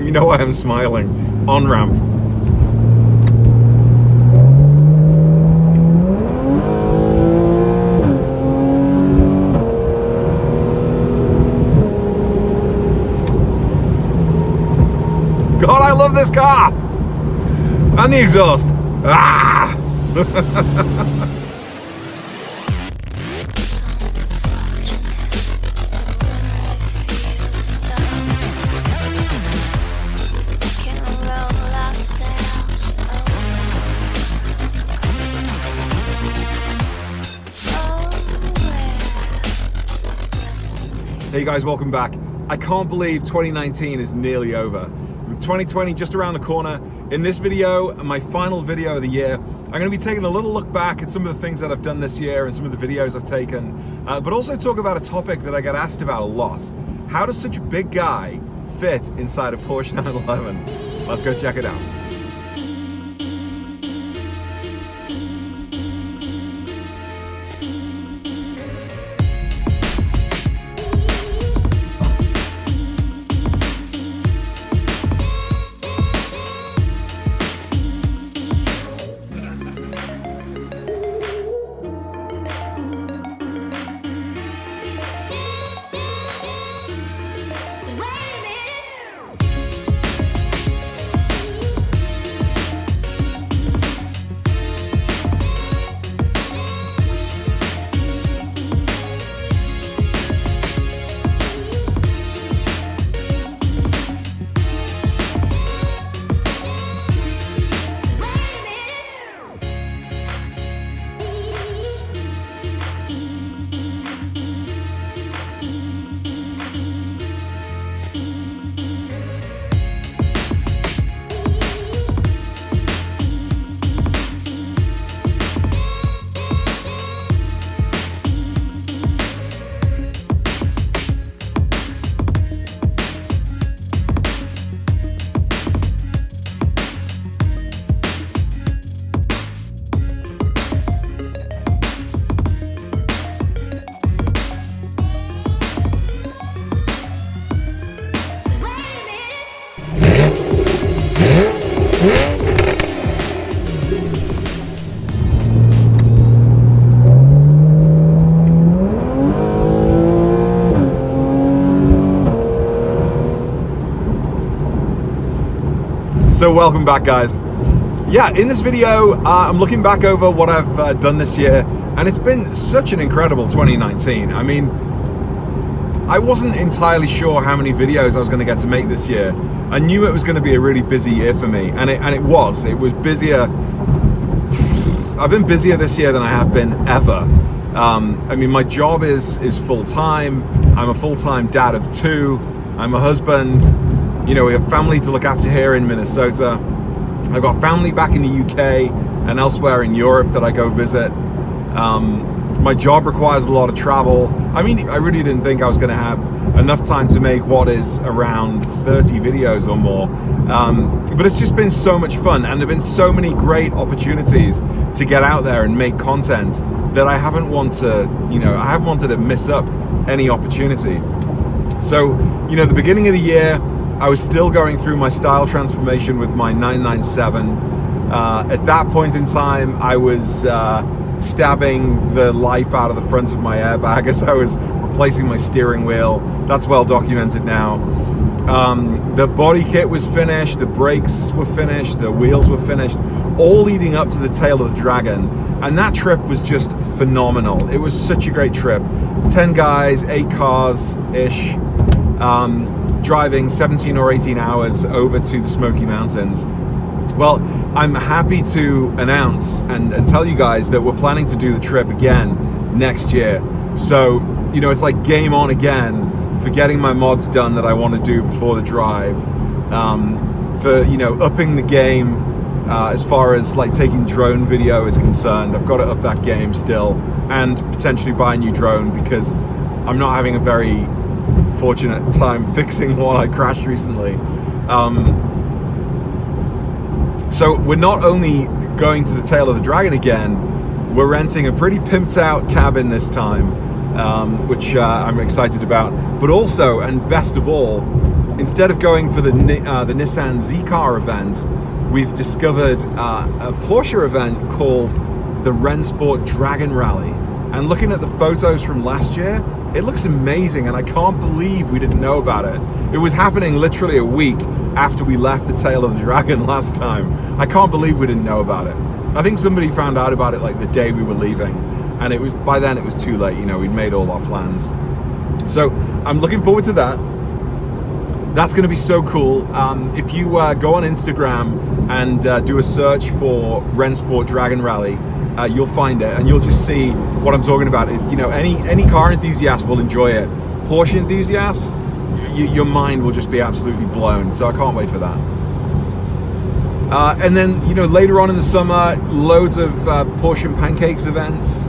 You know why I'm smiling. On ramp. God, I love this car! And the exhaust. Ah! Hey guys, welcome back. I can't believe 2019 is nearly over. With 2020 just around the corner, in this video, my final video of the year, I'm going to be taking a little look back at some of the things that I've done this year and some of the videos I've taken, but also talk about a topic that I get asked about a lot. How does such a big guy fit inside a Porsche 911? Let's go check it out. So welcome back, guys. Yeah, in this video, I'm looking back over what I've done this year, and it's been such an incredible 2019. I mean, I wasn't entirely sure how many videos I was going to get to make this year. I knew it was going to be a really busy year for me, and it was. It was busier. I've been busier this year than I have been ever. I mean, my job is full-time. I'm a full-time dad of 2. I'm a husband. You know, we have family to look after here in Minnesota. I've got family back in the UK and elsewhere in Europe that I go visit. My job requires a lot of travel. I mean, I really didn't think I was going to have enough time to make what is around 30 videos or more. But it's just been so much fun, and there have been so many great opportunities to get out there and make content that I haven't wanted to miss up any opportunity. So, you know, the beginning of the year, I was still going through my style transformation with my 997. At that point in time, I was stabbing the life out of the front of my airbag as I was replacing my steering wheel. That's well documented now. The body kit was finished, the brakes were finished, the wheels were finished, all leading up to the Tail of the Dragon. And that trip was just phenomenal. It was such a great trip. 10 guys, 8 cars-ish. Driving 17 or 18 hours over to the Smoky Mountains. Well, I'm happy to announce and tell you guys that we're planning to do the trip again next year. So, you know, it's like game on again for getting my mods done that I want to do before the drive. For, you know, upping the game as far as like taking drone video is concerned. I've got to up that game still, and potentially buy a new drone because I'm not having a very fortunate time fixing the one I crashed recently. So we're not only going to the Tail of the Dragon again, we're renting a pretty pimped out cabin this time, which I'm excited about. But also, and best of all, instead of going for the Nissan Z-Car event, we've discovered a Porsche event called the Rennsport Dragon Rally. And looking at the photos from last year, it looks amazing, and I can't believe we didn't know about it. It was happening literally a week after we left the Tail of the Dragon last time. I can't believe we didn't know about it. I think somebody found out about it like the day we were leaving, and it was, by then it was too late, you know, we'd made all our plans. So I'm looking forward to that. That's going to be so cool. If you go on Instagram and do a search for Rennsport Dragon Rally, you'll find it, and you'll just see what I'm talking about. You know, any car enthusiast will enjoy it. Porsche enthusiasts, your mind will just be absolutely blown. So I can't wait for that. And then, you know, later on in the summer, loads of Porsche and Pancakes events.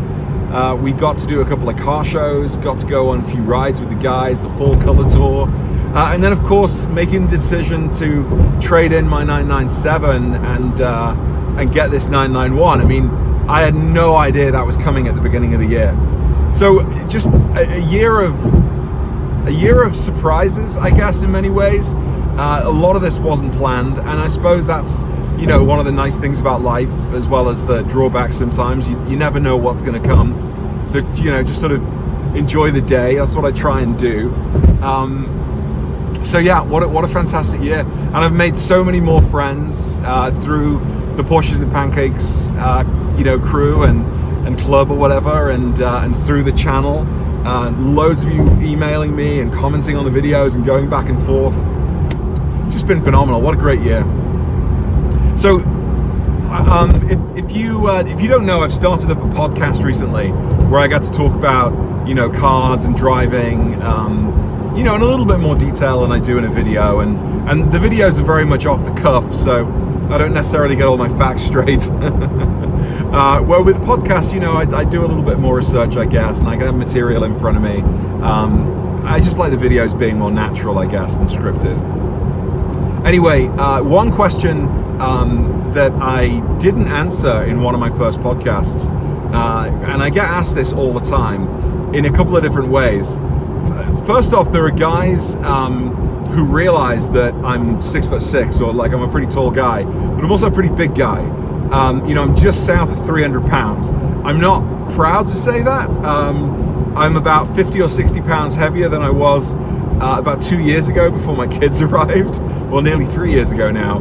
We got to do a couple of car shows, got to go on a few rides with the guys, the full color tour. And then, of course, making the decision to trade in my 997 and get this 991. I mean, I had no idea that was coming at the beginning of the year. So just a year of surprises, I guess, in many ways. A lot of this wasn't planned, and I suppose that's, you know, one of the nice things about life, as well as the drawbacks sometimes. You never know what's going to come. So, you know, just sort of enjoy the day. That's what I try and do. So yeah, what a fantastic year. And I've made so many more friends through the Porsches and Pancakes you know, crew and club or whatever, and through the channel. Loads of you emailing me and commenting on the videos and going back and forth. Just been phenomenal. What a great year. So if you don't know, I've started up a podcast recently where I got to talk about, you know, cars and driving, you know, in a little bit more detail than I do in a video, and the videos are very much off the cuff, so I don't necessarily get all my facts straight. Well, with podcasts, you know, I do a little bit more research, I guess, and I can have material in front of me. I just like the videos being more natural, I guess, than scripted. Anyway, one question that I didn't answer in one of my first podcasts, and I get asked this all the time in a couple of different ways. First off, there are guys who realize that I'm 6'6", or like I'm a pretty tall guy, but I'm also a pretty big guy. You know, I'm just south of 300 pounds. I'm not proud to say that. I'm about 50 or 60 pounds heavier than I was about 2 years ago before my kids arrived. Well, nearly 3 years ago now.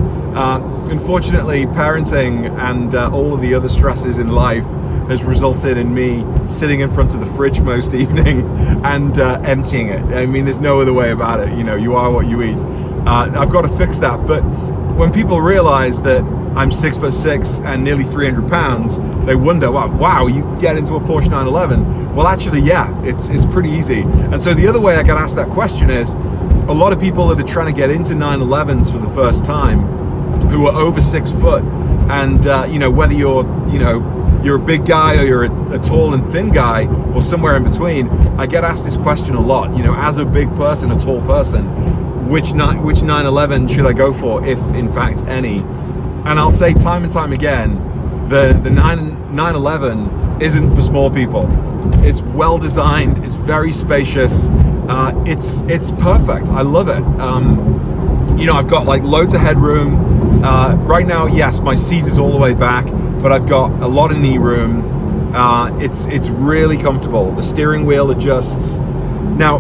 Unfortunately, parenting and all of the other stresses in life has resulted in me sitting in front of the fridge most evening and emptying it. I mean, there's no other way about it. You know, you are what you eat. I've got to fix that. But when people realize that I'm 6'6" and nearly 300 pounds, they wonder, wow, you get into a Porsche 911. Well, actually, yeah, it's pretty easy. And so the other way I get asked that question is, a lot of people that are trying to get into 911s for the first time, who are over 6 foot, and you know, whether you're a big guy or you're a tall and thin guy or somewhere in between, I get asked this question a lot. You know, as a big person, a tall person, which 911 should I go for, if in fact any? And I'll say time and time again, the 911 isn't for small people. It's well designed, it's very spacious, it's perfect. I love it. You know, I've got like loads of headroom. Right now, yes, my seat is all the way back, but I've got a lot of knee room. It's really comfortable. The steering wheel adjusts. Now,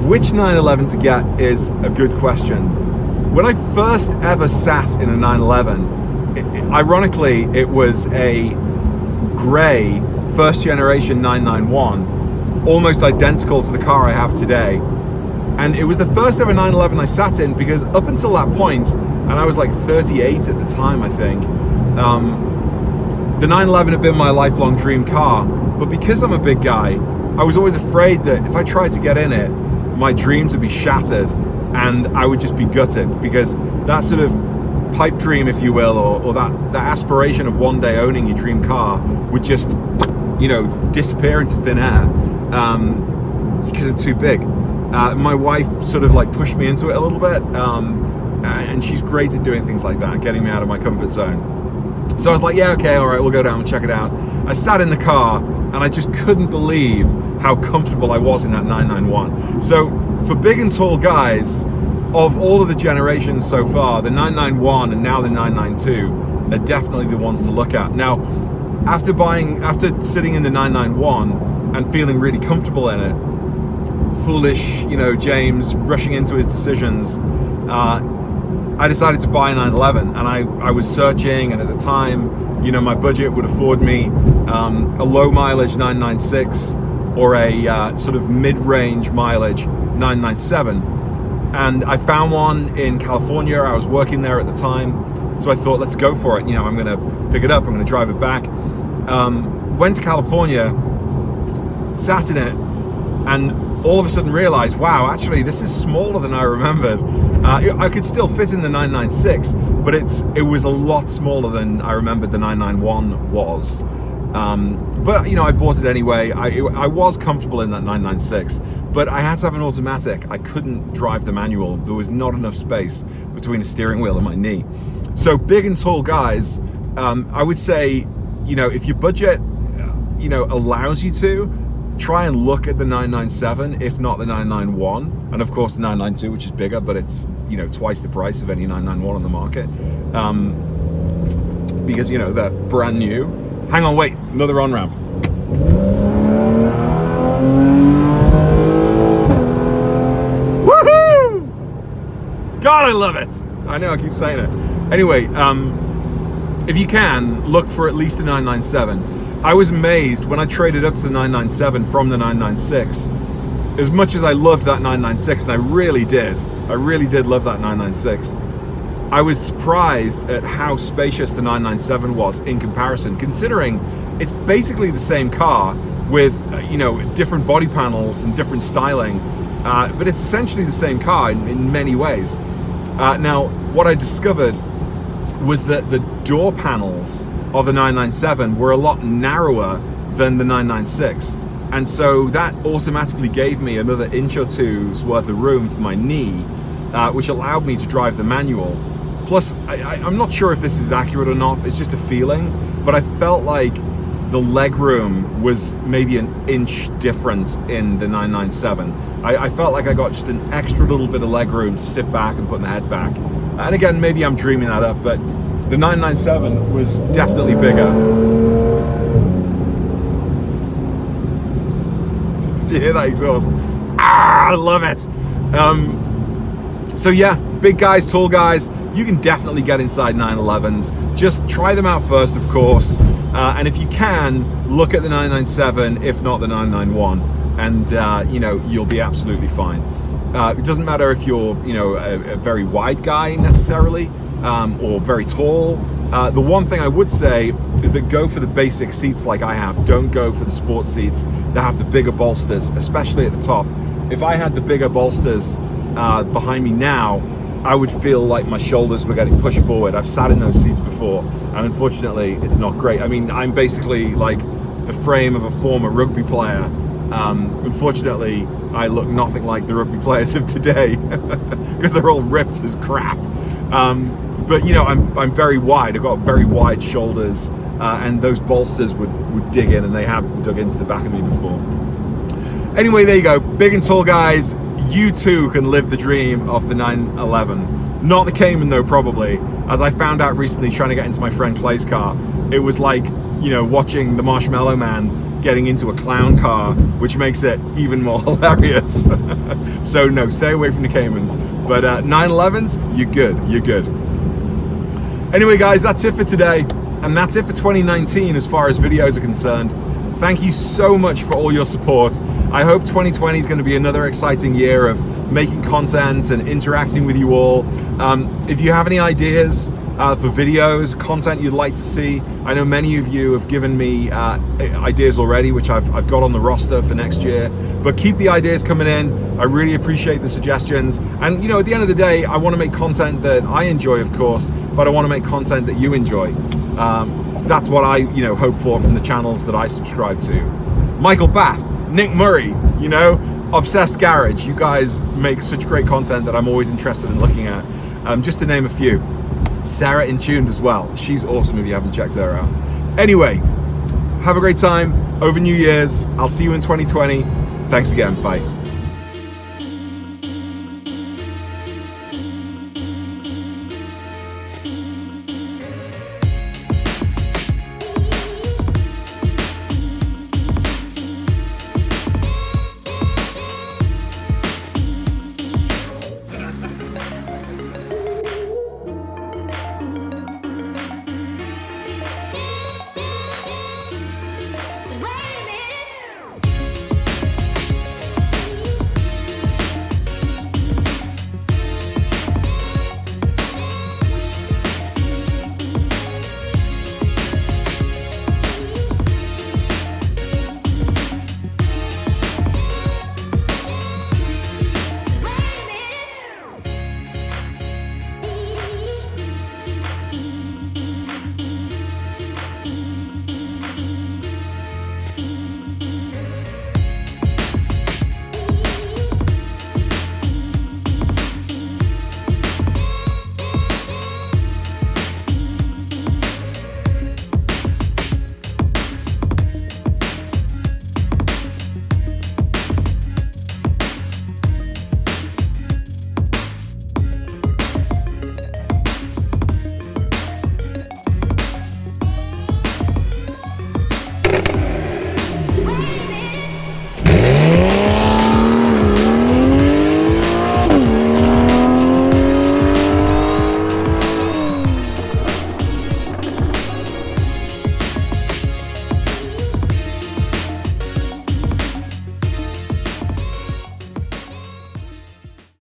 which 911 to get is a good question. When I first ever sat in a 911, ironically, it was a grey first generation 991, almost identical to the car I have today. And it was the first ever 911 I sat in, because up until that point, and I was like 38 at the time, I think, the 911 had been my lifelong dream car. But because I'm a big guy, I was always afraid that if I tried to get in it, my dreams would be shattered and I would just be gutted, because that sort of pipe dream, if you will, or that aspiration of one day owning your dream car would just, you know, disappear into thin air because I'm too big. My wife sort of like pushed me into it a little bit, and she's great at doing things like that, getting me out of my comfort zone. So I was like, yeah, okay, all right, we'll go down and check it out. I sat in the car and I just couldn't believe how comfortable I was in that 991. So for big and tall guys, of all of the generations so far, the 991 and now the 992 are definitely the ones to look at. Now, after sitting in the 991 and feeling really comfortable in it, foolish, James rushing into his decisions, I decided to buy a 911, and I was searching, and at the time, my budget would afford me a low mileage 996 or a sort of mid-range mileage 997. And I found one in California. I was working there at the time, so I thought, let's go for it. I'm going to pick it up, I'm going to drive it back. Went to California, sat in it, and all of a sudden realized, wow, actually this is smaller than I remembered. I could still fit in the 996, but it was a lot smaller than I remembered the 991 was. But I bought it anyway. I was comfortable in that 996, but I had to have an automatic. I couldn't drive the manual. There was not enough space between the steering wheel and my knee. So big and tall guys, I would say, if your budget, allows you to, try and look at the 997, if not the 991, and of course the 992, which is bigger, but it's twice the price of any 991 on the market, because they're brand new. Hang on, wait, another on-ramp. Woohoo! God, I love it. I know I keep saying it. Anyway, if you can, look for at least the 997. I was amazed when I traded up to the 997 from the 996. As much as I loved that 996, and I really did love that 996, I was surprised at how spacious the 997 was in comparison, considering it's basically the same car with different body panels and different styling, but it's essentially the same car in many ways. Now, what I discovered was that the door panels of the 997 were a lot narrower than the 996, and so that automatically gave me another inch or two's worth of room for my knee, which allowed me to drive the manual. Plus, I'm not sure if this is accurate or not, it's just a feeling, but I felt like the leg room was maybe an inch different in the 997. I felt like I got just an extra little bit of leg room to sit back and put the head back. And again, maybe I'm dreaming that up, but the 997 was definitely bigger. Did you hear that exhaust? I love it. So yeah, big guys, tall guys, you can definitely get inside 911s. Just try them out first, of course. And if you can, look at the 997, if not the 991, and you'll be absolutely fine. It doesn't matter if you're, a very wide guy necessarily, or very tall. The one thing I would say is that go for the basic seats like I have. Don't go for the sports seats that have the bigger bolsters, especially at the top. If I had the bigger bolsters behind me now, I would feel like my shoulders were getting pushed forward. I've sat in those seats before, and unfortunately, it's not great. I mean, I'm basically like the frame of a former rugby player. Unfortunately, I look nothing like the rugby players of today because they're all ripped as crap. But I'm very wide. I've got very wide shoulders, and those bolsters would dig in, and they have dug into the back of me before. Anyway, there you go. Big and tall guys, you too can live the dream of the 911. Not the Cayman though, probably. As I found out recently trying to get into my friend Clay's car, it was like, watching the Marshmallow Man getting into a clown car, which makes it even more hilarious. So no, stay away from the Caymans. But 911s, you're good. Anyway guys, that's it for today. And that's it for 2019 as far as videos are concerned. Thank you so much for all your support. I hope 2020 is going to be another exciting year of making content and interacting with you all. If you have any ideas for videos, content you'd like to see, I know many of you have given me ideas already, which I've got on the roster for next year. But keep the ideas coming in. I really appreciate the suggestions. And at the end of the day, I want to make content that I enjoy, of course, but I want to make content that you enjoy. That's what I, hope for from the channels that I subscribe to. Michael Bath, Nick Murray, Obsessed Garage. You guys make such great content that I'm always interested in looking at. Just to name a few. Sarah in Tuned as well. She's awesome if you haven't checked her out. Anyway, have a great time over New Year's. I'll see you in 2020. Thanks again. Bye.